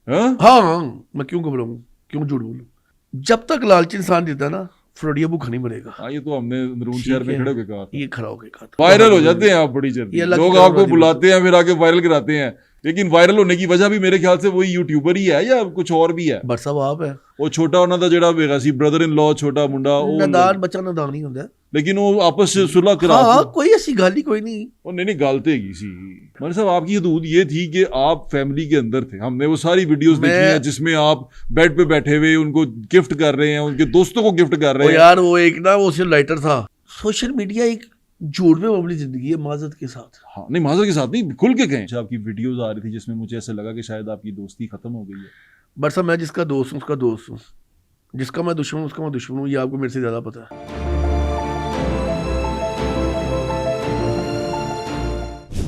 हाँ, मैं क्यों घबराऊं, क्यों झूठ बोलूं? जब तक लालची इंसान जीता है ना, फ्लोडिया भूखा नहीं मरेगा। हाँ, ये तो हमने अंदरून शहर में खड़े होकर कहा था। ये खड़ा होकर कहा था। वायरल हो जाते हैं आप बड़ी जल्दी, लोग आपको बुलाते हैं फिर आके वायरल कराते हैं, लेकिन वायरल होने की वजह भी मेरे ख्याल से वही यूट्यूबर ही है या कुछ और भी है। बट साहब आप है वो छोटा होना था जेड़ा बेगा सी ब्रदर इन लॉ, छोटा मुंडा नदान बच्चा नदान नहीं होता, लेकिन वो आपस से सुलह करा। हाँ, कोई ऐसी गाली कोई नहीं। और नहीं गालते की सी मतलब साहब आपकी हदूद ये थी कि आप फैमिली के अंदर थे। हमने वो सारी वीडियोस देखी हैं जिसमें आप बेड पे बैठे हुए उनको गिफ्ट कर रहे हैं, उनके दोस्तों को गिफ्ट कर रहे हैं। यार वो एक ना वो लाइटर था। सोशल मीडिया एक झूठ में मबनी जिंदगी है, माजरत के साथ। हाँ, नहीं माजरत के साथ नहीं, खुल के कहें। आपकी वीडियोस आ रही थी जिसमें मुझे ऐसा लगा कि शायद आपकी दोस्ती खत्म हो गई है। बट साहब मैं जिसका दोस्त हूँ उसका दोस्त हूँ, जिसका मैं दुश्मन उसका मैं दुश्मन हूँ, ये आपको मेरे से ज्यादा पता है।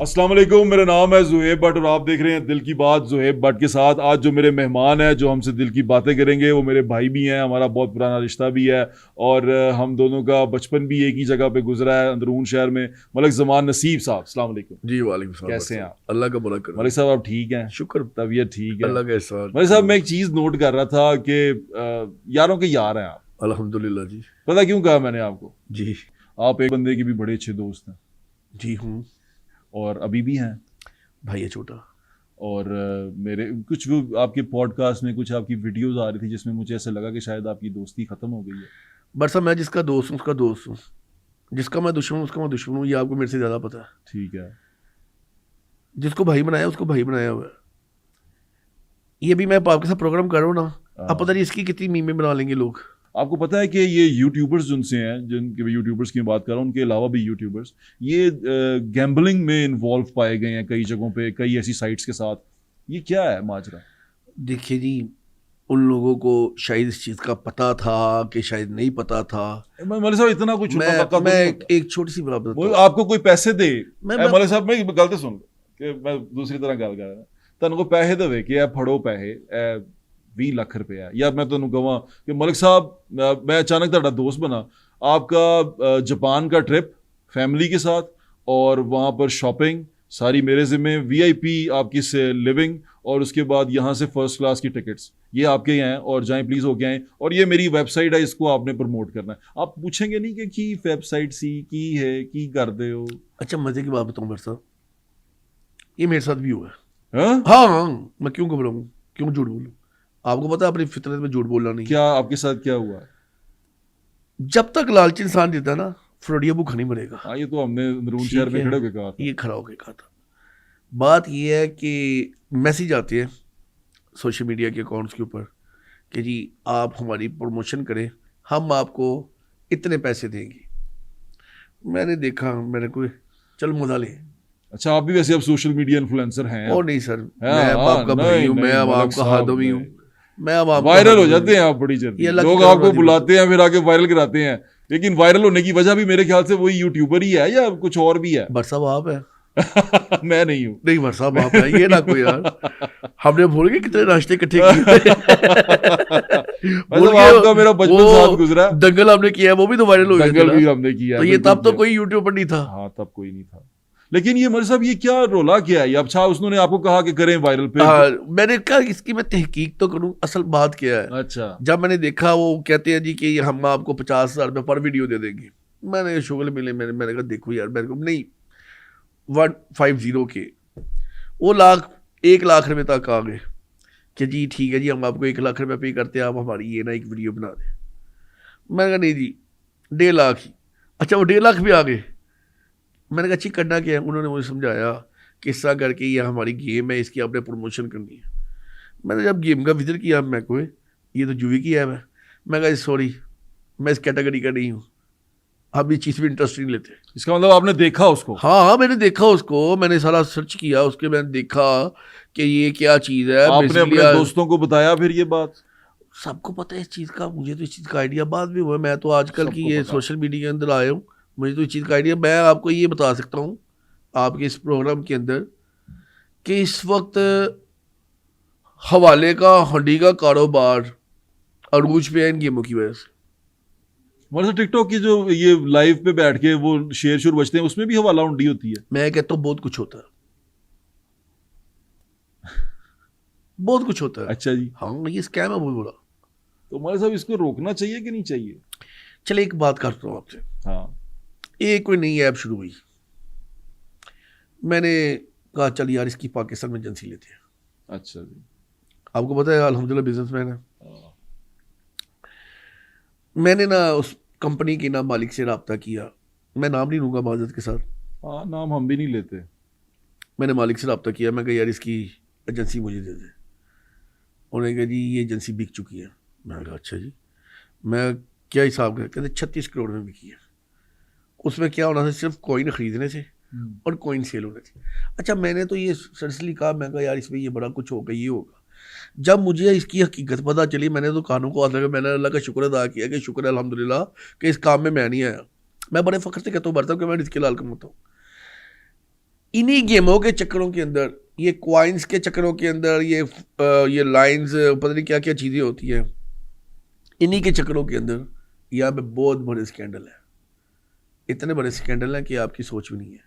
अस्सलाम वालेकुम, मेरा नाम है ज़ुहैब भट्ट और आप देख रहे हैं दिल की बात ज़ुहैब भट्ट के साथ। आज जो मेरे मेहमान हैं जो हमसे दिल की बातें करेंगे वो मेरे भाई भी हैं, हमारा बहुत पुराना रिश्ता भी है और हम दोनों का बचपन भी एक ही जगह पे गुजरा है, अंदरून शहर में। मलिक ज़मान नसीब साहब, अस्सलाम वालेकुम। जी वालेकुम सलाम। कैसे हैं आप? अल्लाह का भला करे। मलिक साहब आप ठीक हैं? शुक्र, तबीयत ठीक है? अल्लाह का एहसान। मलिक साहब मैं एक चीज़ नोट कर रहा था कि यारों के यार हैं आप। अल्हम्दुलिल्लाह जी। पता क्यों कहा मैंने आपको? जी, आप एक बंदे के भी बड़े अच्छे दोस्त हैं जी हूँ। और अभी भी हैं। भाई है छोटा। और मेरे कुछ वो आपके पॉडकास्ट में कुछ आपकी वीडियोस आ रही थी जिसमें मुझे ऐसा लगा कि शायद आपकी दोस्ती खत्म हो गई है। बट साहब मैं जिसका दोस्त हूँ उसका दोस्त हूँ, जिसका मैं दुश्मन हूँ उसका मैं दुश्मन हूँ, ये आपको मेरे से ज्यादा पता है। ठीक है। जिसको भाई बनाया उसको भाई बनाया हुआ है। ये भी मैं आपके साथ प्रोग्राम कर रहा हूँ ना, अब पता नहीं इसकी कितनी मीमें बना लेंगे लोग। आपको पता है कि ये यूट्यूबर्स जिनसे हैं, जिनके यूट्यूबर्स की बात कर रहा हूँ, उनके अलावा भी यूट्यूबर्स ये गैम्बलिंग में इन्वॉल्व पाए गए हैं कई जगहों पे, कई ऐसी साइट्स के साथ। ये क्या है माजरा? देखिए जी, उन लोगों को शायद इस चीज़ का पता था कि शायद नहीं पता था। मलिक साहब इतना कुछ मैं एक छोटी सी बात बताता हूँ। आपको कोई पैसे दे, मलिक साहब मैं गलत सुन कि मैं दूसरी तरह गल कर रहा तन को पैसे देवे कि फड़ो पैसे 20 लाख रुपया, या मैं तुम कहा कि मलिक साहब मैं अचानक ਤੁਹਾਡਾ दोस्त बना, आपका जापान का ट्रिप फैमिली के साथ और वहाँ पर शॉपिंग सारी मेरे ज़िम्मे, VIP आपकी से लिविंग और उसके बाद यहाँ से फर्स्ट क्लास की टिकट्स ये आपके यहाँ हैं और जाएं प्लीज़ हो के आएँ, और ये मेरी वेबसाइट है, इसको आपने प्रमोट करना है। आप पूछेंगे नहीं कि की वेबसाइट सी की है की कर दे हो? अच्छा मजे की बात बताऊँ मेरे साथ, ये मेरे साथ भी हुआ है। हाँ हाँ, मैं क्यों घबराऊँ, क्यों झूठ बोलूँ? आपको पता है अपनी फितरत में झूठ बोलना नहीं। क्या आपके साथ क्या हुआ? जब तक लालची इंसान जीता है ना, फ्लोडिया भूखा नहीं मरेगा। हाँ, ये तो हमने अंदरून शहर में खड़े होकर कहा था। ये खड़ा होकर कहा था। बात ये है कि मैसेज आते हैं सोशल मीडिया के अकाउंट्स के ऊपर कि जी आप हमारी प्रमोशन करें, हम आपको इतने पैसे देंगे। मैंने देखा, मैंने कोई चल मजा ले। अच्छा, आप भी वैसे अब सोशल मीडिया इन्फ्लुएंसर हैं? और नहीं सर, मैं अब आपका भाई हूँ, मैं अब आपका हादमी हूँ, मैं अब आपका वायरल हो जाते हैं आप बड़ी जल्दी, लोग आपको बुलाते हैं फिर आके वायरल कराते हैं, लेकिन वायरल होने की वजह भी मेरे ख्याल से वही यूट्यूबर ही है या कुछ और भी है? बट साहब आप है। मैं नहीं हूँ। नहीं बट साहब आप है, ये ना कोई यार। हमने भूल गए कितने नाश्ते इकट्ठे किए। आपका मेरा बचपन साथ गुजरा। दंगल हमने किया, वो भी तो वायरल हो गया। दंगल भी हमने किया, तो ये तब तो कोई यूट्यूबर नहीं था। हाँ तब कोई नहीं था, लेकिन ये मर साहब ये क्या रोला क्या है? अच्छा उसने आपको कहा कि करें वायरल पे? मैंने कहा इसकी मैं तहकीक तो करूं, असल बात क्या है। अच्छा, जब मैंने देखा वो कहते हैं जी कि हम आपको 50,000 रुपये पर वीडियो दे देंगे। मैंने शुगल मिले, मैंने कहा देखो यार, मेरे को नहीं 150 के वो 1 लाख रुपये तक आ गए कि जी ठीक है जी हम आपको 1 लाख रुपये पे करते हैं, आप हमारी ये ना एक वीडियो बना दें। मैंने कहा नहीं जी 1.5 लाख ही। अच्छा वो 1.5 लाख भी आ गए। मैंने कहा अच्छी करना क्या है? उन्होंने मुझे समझाया कि इस तरह करके ये हमारी गेम है, इसकी आपने प्रमोशन करनी है। मैंने जब गेम का विजिट किया, मैं कोई ये तो जुवी की ऐप है। मैं कहा सॉरी मैं इस कैटेगरी का नहीं हूँ, आप ये चीज़ भी इंटरेस्ट नहीं लेते। इसका मतलब आपने देखा उसको? हाँ मैंने देखा उसको, मैंने सारा सर्च किया उसके, मैंने देखा कि ये क्या चीज़ है। आपने अपने दोस्तों को बताया फिर ये बात? सबको पता है इस चीज़ का, मुझे तो इस चीज़ का आइडिया बाद में हुआ। मैं तो आजकल की ये सोशल मीडिया के अंदर आया हूँ, मुझे तो इस चीज़ का आइडिया। मैं आपको ये बता सकता हूँ आपके इस प्रोग्राम के अंदर कि इस वक्त हवाले का हंडी का कारोबार अरूज पे है इन गेमों की वजह से। मतलब टिकटॉक की जो ये लाइव पे बैठ के वो शेर शुर बजते हैं उसमें भी हवाला हुंडी होती है? मैं कहता हूँ बहुत कुछ होता है। बहुत कुछ होता है। अच्छा जी, हाँ, ये स्कैम है बहुत बड़ा। तो हमारे साहब इसको रोकना चाहिए कि नहीं चाहिए? चले एक बात करता हूँ आपसे। हाँ, एक कोई नई ऐप शुरू हुई, मैंने कहा चल यार इसकी पाकिस्तान में एजेंसी लेते हैं। अच्छा जी, आपको पता है अल्हम्दुलिल्लाह बिजनेसमैन है। हाँ, मैंने ना उस कंपनी के ना मालिक से रब्ता किया, मैं नाम नहीं लूँगा माजरत के साथ, हाँ, नाम हम भी नहीं लेते। मैंने मालिक से रब्ता किया, मैं कहा यार इसकी एजेंसी मुझे दे दे। उन्होंने कहा जी ये एजेंसी बिक चुकी है। मैंने कहा अच्छा जी, मैं क्या हिसाब कर, कहते 36 करोड़ में बिकी है। उसमें क्या होना था, सिर्फ कॉइन खरीदने से और कॉइन सेल होने थे। अच्छा, मैंने तो ये सर्सली कहा, मैं कहा यार इसमें ये बड़ा कुछ होगा, ये होगा। जब मुझे इसकी हकीकत पता चली, मैंने तो कानों को हाथ लगा, मैंने अल्लाह का शुक्र अदा किया कि शुक्र है अल्हम्दुलिल्लाह कि इस काम में मैं नहीं आया। मैं बड़े फ़ख्र से कहता हूँ बरता हूँ कि मैं इसके लाल कमाता हूँ। इन्हीं गेमों के चक्करों के अंदर, ये क्वाइंस के चक्करों के अंदर, ये लाइंस, पता नहीं क्या क्या चीज़ें होती हैं, इन्हीं के चक्करों के अंदर यहाँ पे बहुत बड़े स्कैंडल है। इतने बड़े स्कैंडल हैं कि आपकी सोच भी नहीं है।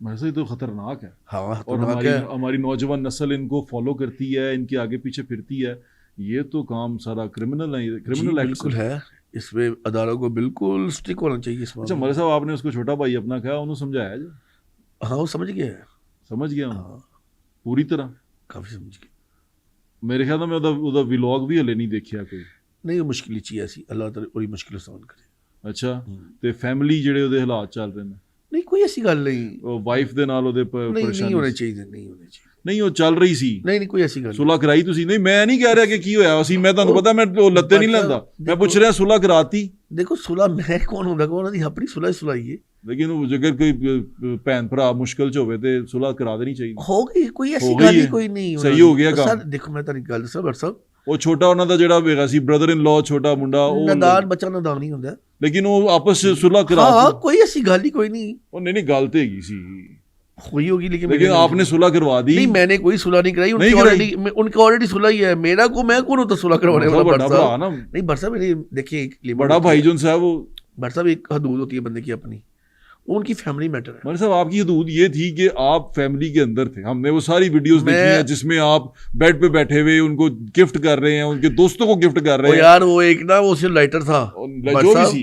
वैसे ही तो खतरनाक है। हाँ, और खतरनाक है। हमारी नौजवान नस्ल इनको फॉलो करती है, इनके आगे पीछे फिरती है। ये तो काम सारा क्रिमिनल है, जी, क्रिमिनल एक्ट बिल्कुल है। इसमें अदालतों को बिल्कुल स्ट्रिक्ट होना चाहिए इस अच्छा मामले में। मौलवी साहब, आपने उसको छोटा भाई अपना कहा, उन्होंने समझाया जी? हाँ, वो समझ गया है। समझ गया हूँ हाँ, पूरी तरह? काफ़ी समझ गया। मेरे ख्याल में ਉਹਦਾ व्लॉग भी हले नहीं देखिया कोई। नहीं, वो मुश्किल चीज़ ऐसी, अल्लाह ताला बड़ी मुश्किल आसान करे। अच्छा, ਤੇ फैमिली ਜਿਹੜੇ ਉਹਦੇ ਹਾਲਾਤ ਚੱਲ ਰਹੇ ਨੇ, नहीं, कोई ऐसी गल नहीं। ਉਹ ਵਾਈਫ ਦੇ ਨਾਲ ਉਹਦੇ नहीं, नहीं ਪਰੇਸ਼ਾਨੀ होने चाहिए, नहीं होने चाहिए। ਨਹੀਂ ਉਹ ਚੱਲ ਰਹੀ ਸੀ, नहीं, नहीं कोई ऐसी गल नहीं। ਸੁਲ੍ਹਾ ਕਰਾਈ ਤੁਸੀਂ? ਨਹੀਂ ਮੈਂ ਨਹੀਂ ਕਹਿ ਰਿਹਾ ਕਿ ਕੀ ਹੋਇਆ ਸੀ, ਮੈਂ ਤੁਹਾਨੂੰ ਪਤਾ ਮੈਂ ਉਹ ਲੱਤੇ ਨਹੀਂ ਲੈਂਦਾ, ਮੈਂ ਪੁੱਛ ਰਿਹਾ ਸੁਲ੍ਹਾ ਕਰਾਤੀ? देखो सुलह मैं कौन होंदा, कौन होंदी अपनी सुलह सुलह है। लेकिन वो जगह कोई भैन भरा मुश्किल च होवे ते सुलह करा देनी चाहिए। हो गई, कोई ऐसी हो गई गल ही है। कोई नहीं। सही हो गया काम। सर देखो मैं तेरी गल दसां डॉक्टर साहब, ਉਹ ਛੋਟਾ ਉਹਨਾਂ ਦਾ ਜਿਹੜਾ ਹੈਗਾ ਸੀ ਬ੍ਰਦਰ ਇਨ ਲਾਅ, ਛੋਟਾ ਮੁੰਡਾ, ਉਹ नादान बच्चा नादान नहीं होंदा। ਲੇਕਿਨ ਉਹ ਆਪਸ ਚ ਸੁਲਹ ਕਰਾ हाँ, कोई ऐसी गल ही कोई नहीं। ਉਹ ਨਹੀਂ ਗੱਲ ਤੇ ਹੈਗੀ ਸੀ, हुई होगी लेकिन लेकिन आपने सुलह करवा दी? नहीं, मैंने कोई सुलह नहीं कराई, उनकी ऑलरेडी सुलह ही है। मेरा को मैं कौन होता सुलह करवाने वाला? बड़ा भरा ना, नहीं बट साहब मेरी देखिए, बड़ा भाई जो है वो, बट साहब एक हदूद होती है बंदे की अपनी, उनकी फैमिली मैटर है। मौलवी साहब आपकी हदूद ये थी कि आप फैमिली के अंदर थे, हमने वो सारी वीडियोस देखी हैं जिसमें आप बेड पे बैठे हुए उनको गिफ्ट कर रहे हैं, उनके दोस्तों को गिफ्ट कर रहे हैं। यार वो एक ना वो सिर्फ लाइटर था, जो भी सी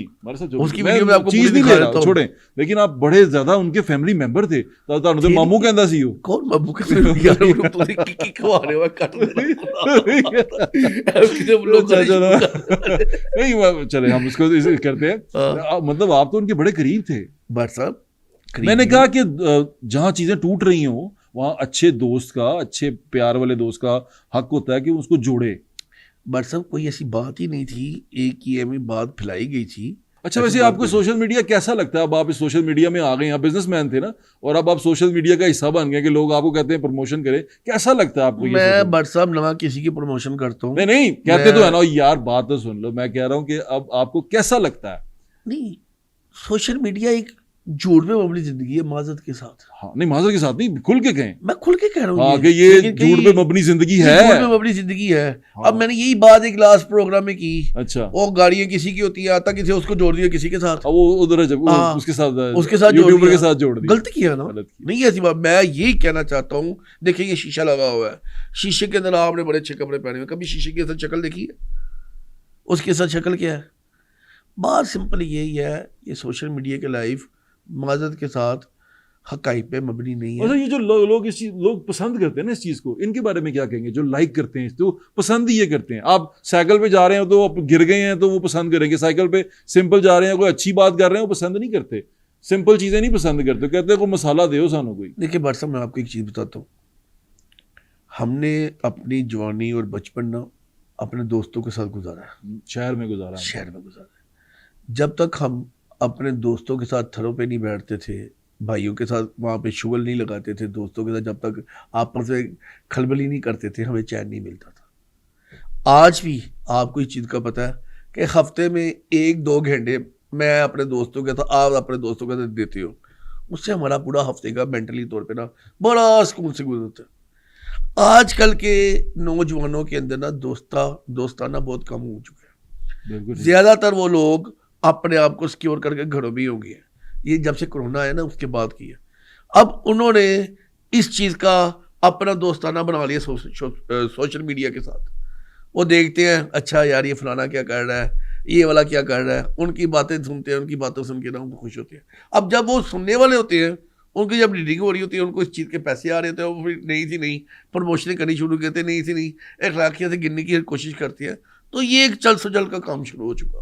उसकी वीडियो में आपको चीज नहीं ले रहा, छोड़े, लेकिन आप बड़े ज्यादा उनके फैमिली मेंबर थे। ਤੁਹਾਨੂੰ ਤੇ ਮਾਮੂ ਕਹਿੰਦਾ ਸੀ ਉਹ। कौन मामू के यार वो तो की खवा रहे हो काट नहीं चले हम उसको करते हैं, मतलब आप तो उनके बड़े करीब थे। बट साहब मैंने कहा कि जहां चीजें टूट रही हो वहां अच्छे दोस्त का, अच्छे प्यार वाले दोस्त का हक होता है कि उसको जोड़े। बट साहब कोई ऐसी बात ही नहीं थी, एक ही एम बात फैलाई गई थी। अच्छा, वैसे आपको सोशल मीडिया कैसा लगता है? अब आप इस सोशल मीडिया में आ गए, आप बिजनेसमैन थे ना, और अब आप सोशल मीडिया का हिस्सा बन गए कि लोग आपको कहते हैं प्रमोशन करें, कैसा लगता है आपको? मैं बट साहब नवा किसी की प्रमोशन करता हूँ? नहीं कहते तो है ना यार, बात तो सुन लो, मैं कह रहा हूँ कि अब आपको कैसा लगता है? नहीं, सोशल मीडिया एक झूठ में मबनी जिंदगी है माजरत के साथ। हाँ, नहीं माजरत के साथ नहीं, खुल के कहें। मैं खुल के कह रहा हूँ हाँ, कि ये झूठ पे मबनी जिंदगी है, झूठ पे मबनी जिंदगी है। हाँ। अब मैंने यही बात एक लास्ट प्रोग्राम में की। अच्छा, वो गाड़ियां किसी की होती है, आता किसी, उसको जोड़ दिया किसी के साथ, वो उधर उसके साथ यूट्यूबर के साथ जोड़ दिया। गलत किया ना, नहीं ऐसी बात। मैं यही कहना चाहता हूँ, देखिए ये शीशा लगा हुआ है, शीशे के अंदर आपने बड़े अच्छे कपड़े पहने हुए, कभी शीशे के अंदर शक्ल देखी है? उसके साथ शक्ल क्या है? बात सिंपल यही है, ये सोशल मीडिया के लाइफ माजरत के साथ हकाई पे मबनी नहीं है। अच्छा, ये जो लोग इस चीज लोग पसंद करते हैं ना इस चीज को, इनके बारे में क्या कहेंगे? जो लाइक करते हैं तो पसंद ही ये करते हैं। आप साइकिल पे जा रहे हैं तो आप गिर गए हैं तो वो पसंद करेंगे, साइकिल पे सिंपल जा रहे हैं, कोई अच्छी बात कर रहे हैं वो पसंद नहीं करते, सिंपल चीजें नहीं पसंद करते, कहते हैं कोई मसाला दे सानू कोई। देखिए बट साहब मैं आपको एक चीज बताता हूँ, हमने अपनी जवानी और बचपन ना अपने दोस्तों के साथ गुजारा है, शहर में गुजारा, शहर में गुजारा है। जब तक हम अपने दोस्तों के साथ थरों पे नहीं बैठते थे, भाइयों के साथ वहाँ पे शुगल नहीं लगाते थे, दोस्तों के साथ जब तक आपस में खलबली नहीं करते थे, हमें चैन नहीं मिलता था। आज भी आपको इस चीज़ का पता है कि हफ्ते में 1-2 घंटे मैं अपने दोस्तों के साथ, आप अपने दोस्तों के साथ देते हो, उससे हमारा पूरा हफ्ते का मेंटली तौर पे ना बड़ा सुकून से गुजरता है। आजकल के नौजवानों के अंदर ना दोस्ताना बहुत कम हो चुका है। ज़्यादातर वो लोग अपने आप को सिक्योर करके घरों में ही हो गए। ये जब से कोरोना आया ना उसके बाद की है। अब उन्होंने इस चीज़ का अपना दोस्ताना बना लिया सोशल मीडिया के साथ। वो देखते हैं अच्छा यार ये फलाना क्या कर रहा है, ये वाला क्या कर रहा है, उनकी बातें सुनते हैं, उनकी बातें सुन के ना उनको खुश होते हैं। अब जब वो सुनने वाले होते हैं, उनकी जब रीडिंग हो रही होती है, उनको इस चीज़ के पैसे आ रहे होते हैं, वो फिर नहीं थी नहीं प्रमोशन करनी शुरू करते, नहीं थी नहीं अखलाकियाँ से गिनने की कोशिश करती है। तो ये एक चल सचल का काम शुरू हो चुका।